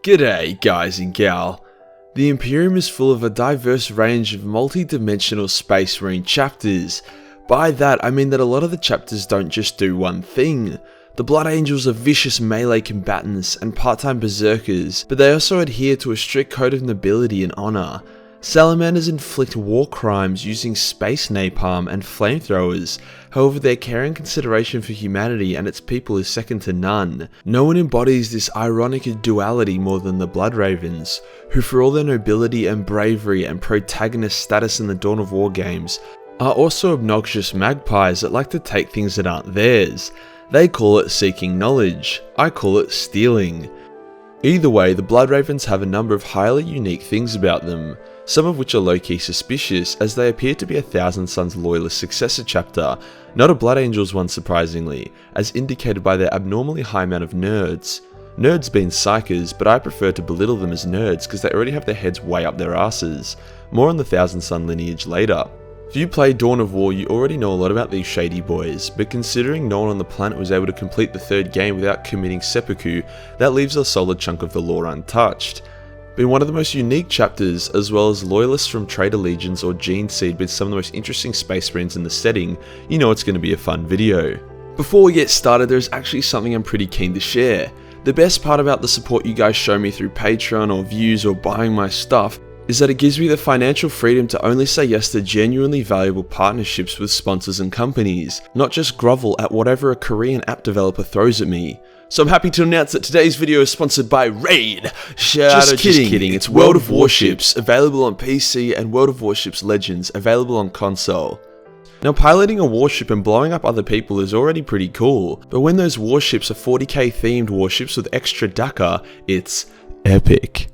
G'day guys and gal. The Imperium is full of a diverse range of multi-dimensional Space Marine chapters. By that I mean that a lot of the chapters don't just do one thing. The Blood Angels are vicious melee combatants and part-time berserkers, but they also adhere to a strict code of nobility and honour. Salamanders inflict war crimes using space napalm and flamethrowers, however their care and consideration for humanity and its people is second to none. No one embodies this ironic duality more than the Blood Ravens, who for all their nobility and bravery and protagonist status in the Dawn of War games, are also obnoxious magpies that like to take things that aren't theirs. They call it seeking knowledge, I call it stealing. Either way, the Blood Ravens have a number of highly unique things about them, some of which are low-key suspicious as they appear to be a Thousand Sons Loyalist successor chapter, not a Blood Angels one surprisingly, as indicated by their abnormally high amount of nerds. Nerds being psychers, but I prefer to belittle them as nerds because they already have their heads way up their asses. More on the Thousand Son lineage later. If you play Dawn of War, you already know a lot about these shady boys, but considering no one on the planet was able to complete the third game without committing seppuku, that leaves a solid chunk of the lore untouched. Been one of the most unique chapters, as well as loyalists from Traitor Legions or Gene Seed with some of the most interesting Space Marines in the setting, you know it's going to be a fun video. Before we get started, there's actually something I'm pretty keen to share. The best part about the support you guys show me through Patreon or views or buying my stuff is that it gives me the financial freedom to only say yes to genuinely valuable partnerships with sponsors and companies, not just grovel at whatever a Korean app developer throws at me. So I'm happy to announce that today's video is sponsored by Raid! Just kidding, it's World of Warships, available on PC, and World of Warships Legends, available on console. Now piloting a warship and blowing up other people is already pretty cool, but when those warships are 40k themed warships with extra dakka, it's epic.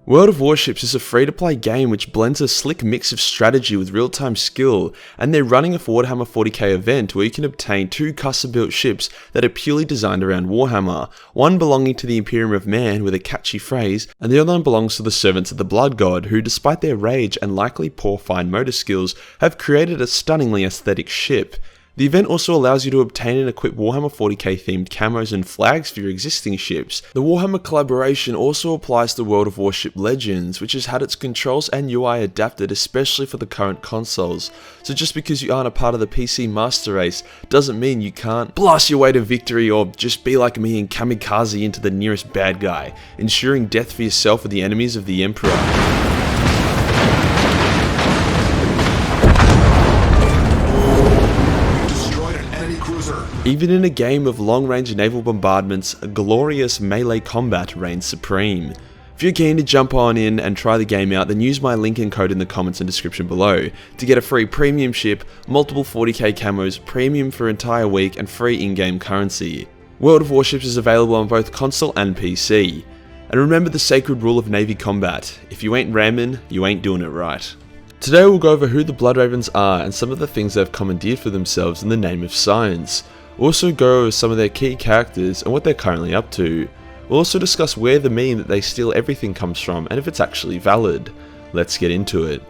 World of Warships is a free-to-play game which blends a slick mix of strategy with real-time skill, and they're running a Warhammer 40k event where you can obtain 2 custom-built ships that are purely designed around Warhammer, one belonging to the Imperium of Man with a catchy phrase, and the other one belongs to the Servants of the Blood God, who despite their rage and likely poor fine motor skills, have created a stunningly aesthetic ship. The event also allows you to obtain and equip Warhammer 40k themed camos and flags for your existing ships. The Warhammer collaboration also applies to World of Warship Legends, which has had its controls and UI adapted especially for the current consoles. So just because you aren't a part of the PC master race doesn't mean you can't blast your way to victory or just be like me and kamikaze into the nearest bad guy, ensuring death for yourself or the enemies of the Emperor. Even in a game of long-range naval bombardments, glorious melee combat reigns supreme. If you're keen to jump on in and try the game out, then use my link and code in the comments and description below to get a free premium ship, multiple 40k camos, premium for an entire week, and free in-game currency. World of Warships is available on both console and PC. And remember the sacred rule of Navy combat: if you ain't ramming, you ain't doing it right. Today we'll go over who the Blood Ravens are and some of the things they've commandeered for themselves in the name of science. We'll also go over some of their key characters and what they're currently up to. We'll also discuss where the meme that they steal everything comes from and if it's actually valid. Let's get into it.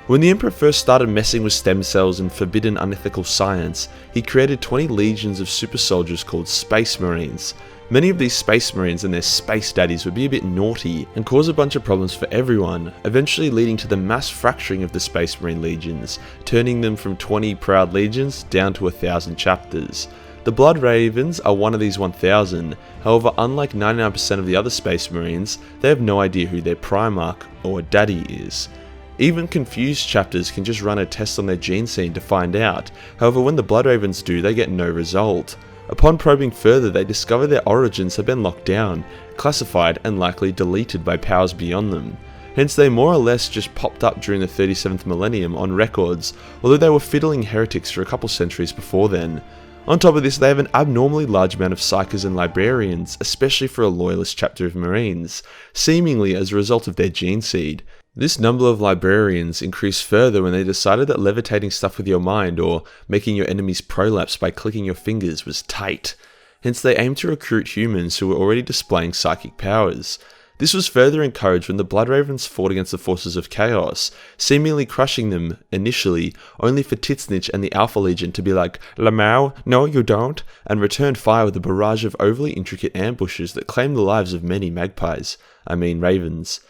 When the Emperor first started messing with stem cells and forbidden unethical science, he created 20 legions of super soldiers called Space Marines. Many of these Space Marines and their space daddies would be a bit naughty and cause a bunch of problems for everyone, eventually leading to the mass fracturing of the Space Marine legions, turning them from 20 proud legions down to 1,000 chapters. The Blood Ravens are one of these 1,000, however unlike 99% of the other Space Marines, they have no idea who their Primarch or daddy is. Even confused chapters can just run a test on their gene scene to find out, however when the Blood Ravens do, they get no result. Upon probing further, they discover their origins have been locked down, classified and likely deleted by powers beyond them. Hence they more or less just popped up during the 37th millennium on records, although they were fiddling heretics for a couple centuries before then. On top of this, they have an abnormally large amount of psychers and librarians, especially for a loyalist chapter of Marines, seemingly as a result of their gene seed. This number of librarians increased further when they decided that levitating stuff with your mind or making your enemies prolapse by clicking your fingers was tight. Hence they aimed to recruit humans who were already displaying psychic powers. This was further encouraged when the Blood Ravens fought against the forces of Chaos, seemingly crushing them initially, only for Titsnitch and the Alpha Legion to be like, "Lamau, no you don't," and return fire with a barrage of overly intricate ambushes that claimed the lives of many ravens.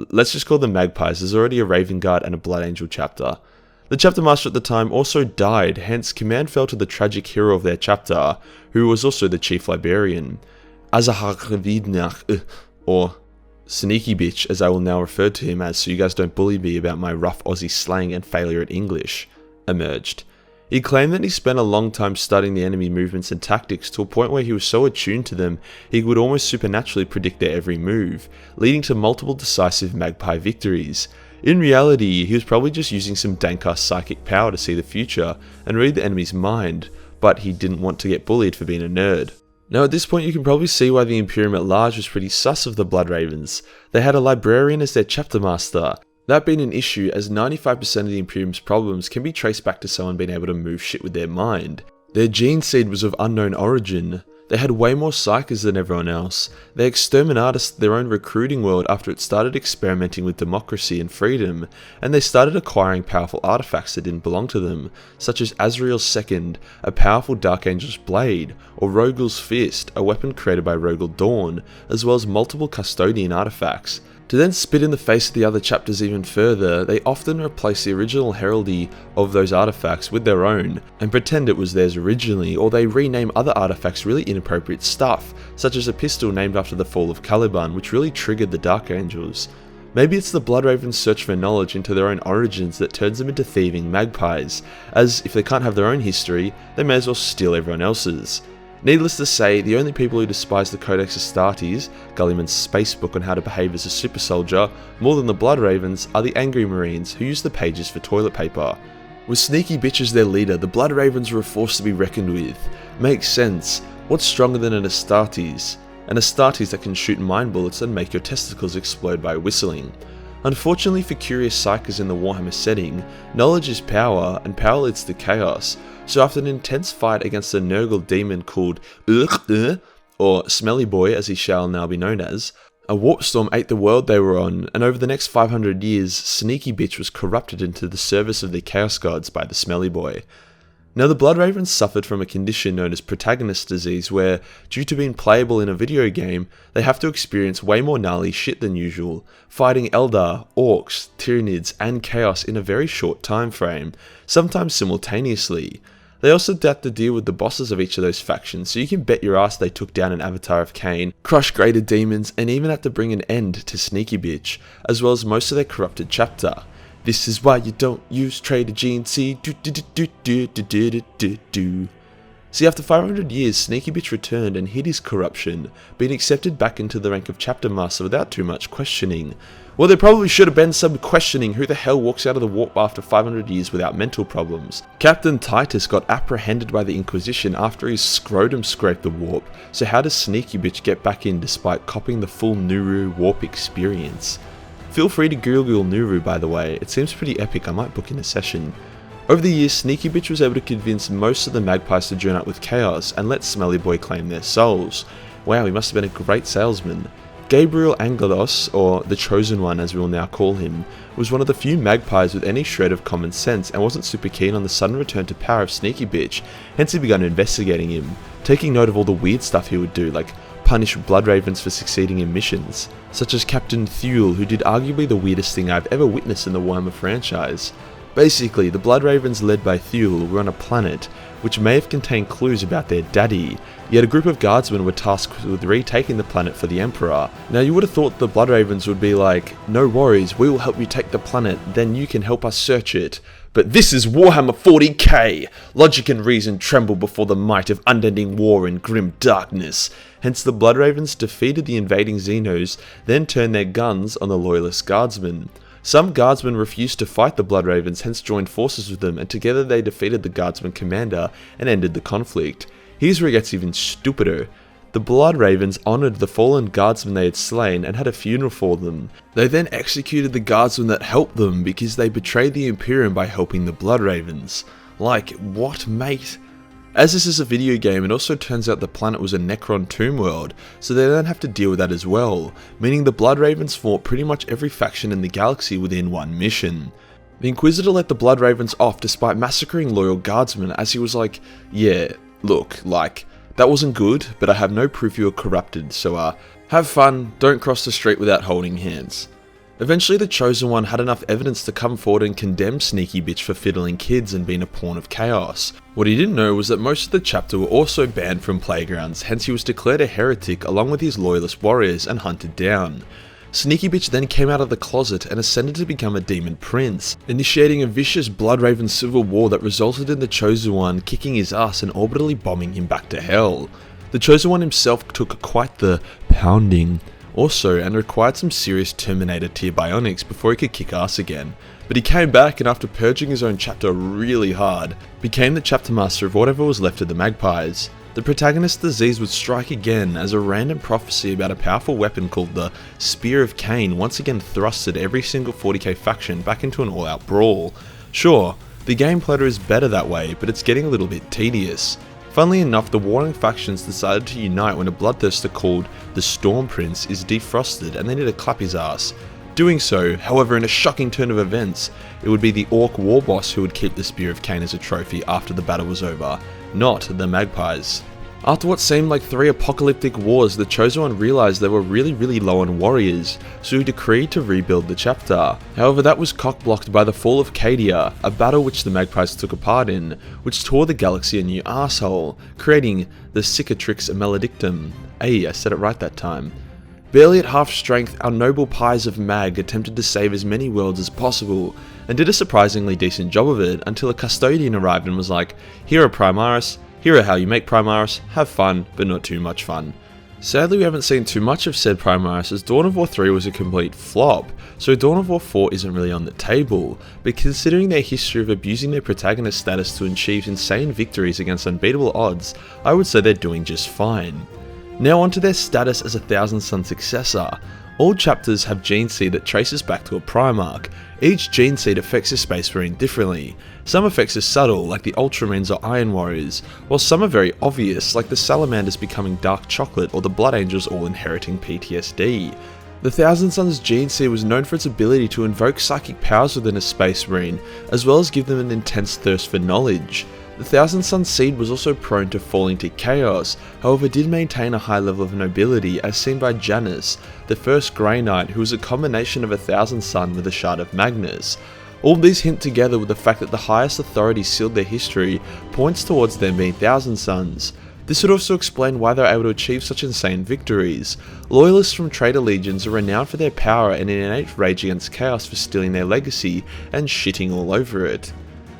Let's just call them magpies, there's already a Raven Guard and a Blood Angel chapter. The chapter master at the time also died, hence command fell to the tragic hero of their chapter, who was also the chief librarian. Azahakvidnach, or Sneaky Bitch, as I will now refer to him as so you guys don't bully me about my rough Aussie slang and failure at English, emerged. He claimed that he spent a long time studying the enemy movements and tactics to a point where he was so attuned to them he would almost supernaturally predict their every move, leading to multiple decisive magpie victories. In reality, he was probably just using some dank-ass psychic power to see the future and read the enemy's mind, but he didn't want to get bullied for being a nerd. Now at this point you can probably see why the Imperium at large was pretty sus of the Blood Ravens. They had a librarian as their chapter master, that being an issue as 95% of the Imperium's problems can be traced back to someone being able to move shit with their mind. Their gene seed was of unknown origin. They had way more psychers than everyone else. They exterminated their own recruiting world after it started experimenting with democracy and freedom, and they started acquiring powerful artifacts that didn't belong to them, such as Azrael's Second, a powerful Dark Angel's Blade, or Rogal's Fist, a weapon created by Rogal Dawn, as well as multiple custodian artifacts. To then spit in the face of the other chapters even further, they often replace the original heraldry of those artifacts with their own, and pretend it was theirs originally, or they rename other artifacts really inappropriate stuff, such as a pistol named after the fall of Caliban, which really triggered the Dark Angels. Maybe it's the Blood Ravens' search for knowledge into their own origins that turns them into thieving magpies, as if they can't have their own history, they may as well steal everyone else's. Needless to say, the only people who despise the Codex Astartes, Gulliman's space book on how to behave as a super soldier, more than the Blood Ravens are the Angry Marines who use the pages for toilet paper. With Sneaky Bitch as their leader, the Blood Ravens were a force to be reckoned with. Makes sense. What's stronger than an Astartes? An Astartes that can shoot mind bullets and make your testicles explode by whistling. Unfortunately for curious psychers in the Warhammer setting, knowledge is power, and power leads to chaos, so after an intense fight against a Nurgle demon called or Smelly Boy as he shall now be known as, a warp storm ate the world they were on, and over the next 500 years, Sneaky Bitch was corrupted into the service of the Chaos Gods by the Smelly Boy. Now the Blood Ravens suffered from a condition known as protagonist disease where, due to being playable in a video game, they have to experience way more gnarly shit than usual, fighting Eldar, Orcs, Tyranids and Chaos in a very short time frame, sometimes simultaneously. They also have to deal with the bosses of each of those factions, so you can bet your ass they took down an Avatar of Cain, crushed greater demons, and even had to bring an end to Sneaky Bitch, as well as most of their corrupted chapter. This is why you don't use Trader GNC. See, after 500 years, Sneaky Bitch returned and hid his corruption, being accepted back into the rank of Chapter Master without too much questioning. Well, there probably should have been some questioning. Who the hell walks out of the warp after 500 years without mental problems? Captain Titus got apprehended by the Inquisition after his scrotum scraped the warp, so how does Sneaky Bitch get back in despite copying the full Nuru warp experience? Feel free to Google Nuru, by the way, it seems pretty epic, I might book in a session. Over the years, Sneaky Bitch was able to convince most of the magpies to join up with Chaos and let Smelly Boy claim their souls. Wow, he must have been a great salesman. Gabriel Angelos, or the Chosen One as we will now call him, was one of the few magpies with any shred of common sense and wasn't super keen on the sudden return to power of Sneaky Bitch, hence he began investigating him, taking note of all the weird stuff he would do, like punish Blood Ravens for succeeding in missions, such as Captain Thule, who did arguably the weirdest thing I've ever witnessed in the Warhammer franchise. Basically, the Blood Ravens led by Thule were on a planet, which may have contained clues about their daddy, yet a group of guardsmen were tasked with retaking the planet for the Emperor. Now you would have thought the Blood Ravens would be like, no worries, we will help you take the planet, then you can help us search it. But this is Warhammer 40k! Logic and reason tremble before the might of unending war and grim darkness. Hence the Blood Ravens defeated the invading Xenos, then turned their guns on the loyalist guardsmen. Some guardsmen refused to fight the Blood Ravens, hence joined forces with them, and together they defeated the guardsman commander and ended the conflict. Here's where it gets even stupider. The Blood Ravens honoured the fallen guardsmen they had slain and had a funeral for them. They then executed the guardsmen that helped them because they betrayed the Imperium by helping the Blood Ravens. Like, what, mate? As this is a video game, it also turns out the planet was a Necron tomb world, so they don't have to deal with that as well, meaning the Blood Ravens fought pretty much every faction in the galaxy within one mission. The Inquisitor let the Blood Ravens off despite massacring loyal guardsmen, as he was like, yeah, look, like, that wasn't good, but I have no proof you were corrupted, so have fun, don't cross the street without holding hands. Eventually the Chosen One had enough evidence to come forward and condemn Sneaky Bitch for fiddling kids and being a pawn of chaos. What he didn't know was that most of the chapter were also banned from playgrounds, hence he was declared a heretic along with his loyalist warriors and hunted down. Sneaky Bitch then came out of the closet and ascended to become a demon prince, initiating a vicious Bloodraven civil war that resulted in the Chosen One kicking his ass and orbitally bombing him back to hell. The Chosen One himself took quite the pounding also and required some serious Terminator tier bionics before he could kick ass again. But he came back and after purging his own chapter really hard, became the chapter master of whatever was left of the Magpies. The protagonist's disease would strike again as a random prophecy about a powerful weapon called the Spear of Cain once again thrusted every single 40k faction back into an all-out brawl. Sure, the gameplay is better that way, but it's getting a little bit tedious. Funnily enough, the warring factions decided to unite when a bloodthirster called the Storm Prince is defrosted and they need to clap his ass. Doing so, however, in a shocking turn of events, it would be the Orc war boss who would keep the Spear of Cain as a trophy after the battle was over, not the Magpies. After what seemed like 3 apocalyptic wars, the Chosen One realised they were really low on warriors, so he decreed to rebuild the chapter. However, that was cock-blocked by the fall of Cadia, a battle which the Magpies took a part in, which tore the galaxy a new arsehole, creating the Cicatrix Maledictum. Hey, I said it right that time. Barely at half strength, our noble pies of Mag attempted to save as many worlds as possible, and did a surprisingly decent job of it until a custodian arrived and was like, "Here are Primaris, here are how you make Primaris, have fun, but not too much fun." Sadly we haven't seen too much of said Primaris as Dawn of War 3 was a complete flop, so Dawn of War 4 isn't really on the table, but considering their history of abusing their protagonist status to achieve insane victories against unbeatable odds, I would say they're doing just fine. Now onto their status as a Thousand Sun successor. All chapters have gene seed that traces back to a Primarch. Each gene seed affects a Space Marine differently. Some effects are subtle, like the Ultramarines or Iron Warriors, while some are very obvious, like the Salamanders becoming Dark Chocolate or the Blood Angels all inheriting PTSD. The Thousand Suns gene seed was known for its ability to invoke psychic powers within a Space Marine, as well as give them an intense thirst for knowledge. The Thousand Sun seed was also prone to falling to chaos, however did maintain a high level of nobility as seen by Janus, the first Grey Knight who was a combination of a Thousand Sun with a shard of Magnus. All these hint together with the fact that the highest authority sealed their history points towards them being Thousand Suns. This would also explain why they were able to achieve such insane victories. Loyalists from traitor legions are renowned for their power and an innate rage against chaos for stealing their legacy and shitting all over it.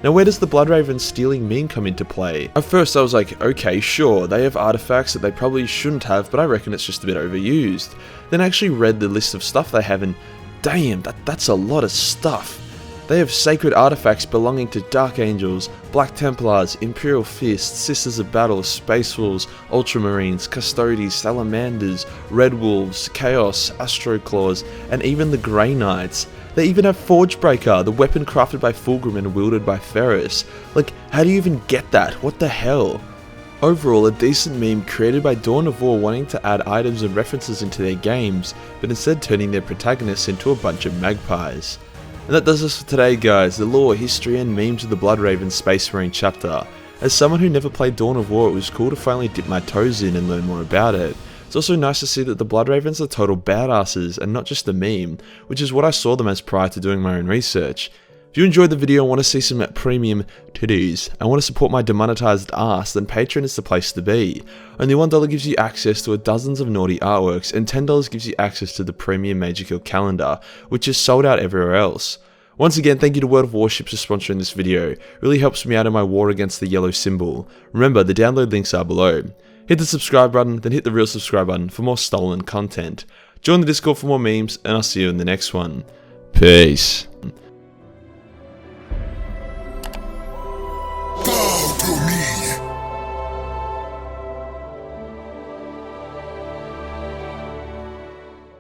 Now where does the Bloodraven stealing meme come into play? At first I was like, okay sure, they have artifacts that they probably shouldn't have, but I reckon it's just a bit overused. Then I actually read the list of stuff they have and damn, that's a lot of stuff. They have sacred artifacts belonging to Dark Angels, Black Templars, Imperial Fists, Sisters of Battle, Space Wolves, Ultramarines, Custodes, Salamanders, Red Wolves, Chaos, Astroclaws, and even the Grey Knights. They even have Forgebreaker, the weapon crafted by Fulgrim and wielded by Ferris. Like, how do you even get that? What the hell? Overall, a decent meme created by Dawn of War wanting to add items and references into their games, but instead turning their protagonists into a bunch of magpies. And that does us for today guys, the lore, history and memes of the Bloodraven Space Marine chapter. As someone who never played Dawn of War, it was cool to finally dip my toes in and learn more about it. It's also nice to see that the Bloodravens are total badasses and not just a meme, which is what I saw them as prior to doing my own research. If you enjoyed the video and want to see some premium to-dos and want to support my demonetized ass, then Patreon is the place to be. Only $1 gives you access to dozens of naughty artworks and $10 gives you access to the premium Major Kill calendar, which is sold out everywhere else. Once again, thank you to World of Warships for sponsoring this video. It really helps me out in my war against the yellow symbol. Remember, the download links are below. Hit the subscribe button, then hit the real subscribe button for more stolen content. Join the Discord for more memes, and I'll see you in the next one. Peace.